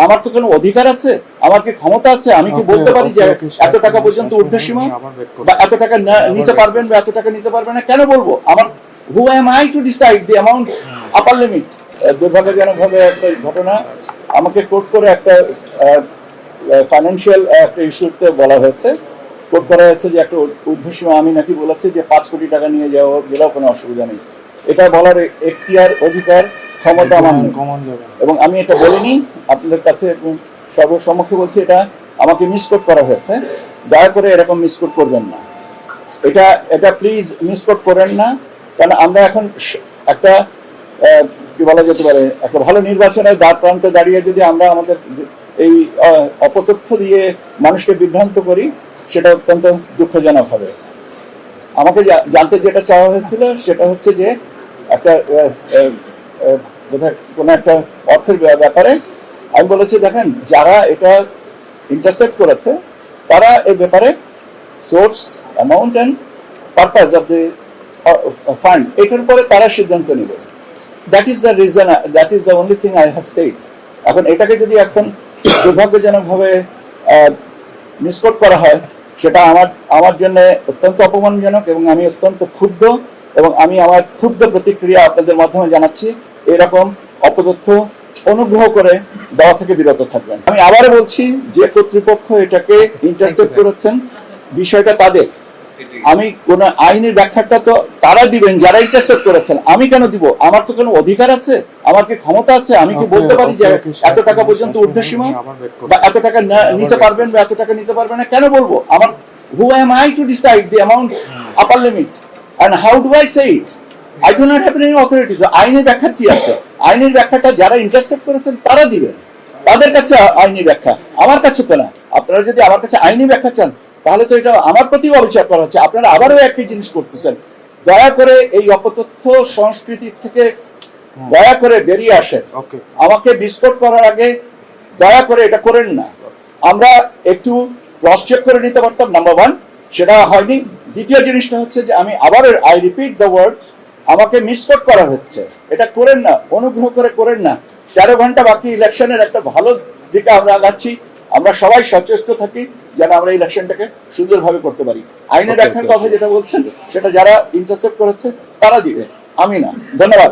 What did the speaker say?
আমার তো কোনো অধিকার আছে, আমার কি ক্ষমতা আছে, আমি কি বলতে পারি যে এত টাকা পর্যন্ত ঊর্ধ্বসীমা বা এত টাকা নিতে পারবেন বা এত টাকা নিতে পারবেন না? কেন বলবো? আমার who am I to decide the amount upper limit? দুর্ভাগ্যজনকভাবে একটা ঘটনা আমাকে কোর্ট করে একটা ফাইন্যান্সিয়াল একটা ইস্যুতে বলা হয়েছে, কোর্ট করা হয়েছে যে একটা ঊর্ধ্বসীমা আমি নাকি বলেছি যে 5 কোটি টাকা নিয়ে যাওয়া গেলেও কোনো অসুবিধা নেই। এটা বলার এখতিয়ার, অধিকার, ক্ষমতা আমার নেই এবং আমি এটা বলিনি। আপনাদের কাছে সর্বসম্মুখে বলছি, এটা আমাকে মিসকোট করা হয়েছে। দয়া করে এরকম মিসকোট করবেন না, এটা প্লিজ মিসকোট করেন না। কারণ আমরা এখন একটা কি বলা যেতে পারে, একটা ভালো নির্বাচনের দ্বার প্রান্তে দাঁড়িয়ে যদি আমরা আমাদের এই অপতথ্য দিয়ে মানুষকে বিভ্রান্ত করি, সেটা অত্যন্ত দুঃখজনক হবে। আমাকে জানতে যেটা চাওয়া হয়েছিল সেটা হচ্ছে যে একটা কোনো একটা অর্থের ব্যাপারে আমি বলেছি, দেখেন যারা এটা ইন্টারসেপ্ট করেছে তারা এই ব্যাপারে source, amount and purpose of the fund, এটার পরে তারা সিদ্ধান্ত নেবে। That is the reason, that is the only thing I have said. এখন এটাকে যদি এখন দুর্ভাগ্যজনকভাবে মিসকোট করা হয়, সেটা আমার জন্য অত্যন্ত অপমানজনক এবং আমি অত্যন্ত ক্ষুব্ধ এবং আমি আমার ক্ষুব্ধ প্রতিক্রিয়া আপনাদের মাধ্যমে জানাচ্ছি। এরকম অপতথ্য অনুগ্রহ করে দেওয়া থেকে বিরত থাকবেন। আমি আবারও বলছি, যে কর্তৃপক্ষ এটাকে ইন্টারসেপ্ট করেছেন বিষয়টা তাদের। আমি কোন আইনের ব্যাখ্যাটা তো তারা দিবেন যারা ইন্টারসেপ্ট করেছেন, আমি কেন দিব? আমার তো কোনো অধিকার আছে, আমার কি ক্ষমতা আছে, আমি কি বলতে পারি যে এত টাকা পর্যন্ত ঊর্ধ্বসীমা বা এত টাকা নিতে পারবেন বা এত টাকা নিতে পারবেন না? কেন বলবো? আমার who am I to decide the amount upper limit and how do I say it? I do not have any authority. তো আইনের ব্যাখ্যা কি আছে? আইনের ব্যাখ্যাটা যারা ইন্টারসেপ্ট করেছেন তারা দিবেন, তাদের কাছে আইনি ব্যাখ্যা, আমার কাছে তো না। আপনারা যদি আমার কাছে আইনি ব্যাখ্যা চান তাহলে তো এটা আমার প্রতি অবিচার করা হচ্ছে। আপনারা আবারও একই জিনিস করতেছেন। দয়া করে এই অপতথ্য সংস্কৃতি থেকে দয়া করে বেরিয়ে আসেন। আমাকে বিস্ফোট করার আগে দয়া করে এটা করেন না। আমরা একটু ক্রস চেক করে নিতে পারতাম, নাম্বার ওয়ান, সেটা হয়নি। দ্বিতীয় জিনিসটা হচ্ছে যে আমি আবার আই রিপিট দ্য ওয়ার্ড, আমাকে মিসকোট করা হচ্ছে। এটা করেন না, অনুগ্রহ করে করেন না। 13 ঘন্টা বাকি ইলেকশনের, একটা ভালো দিকে আমরা আগাচ্ছি। আমরা সবাই সচেষ্ট থাকি যেন আমরা ইলেকশনটাকে সুন্দরভাবে করতে পারি। আইনের ব্যাখ্যার কথা যেটা বলছেন সেটা যারা ইন্টারসেপ্ট করেছে তারা দিবে, আমি না। ধন্যবাদ।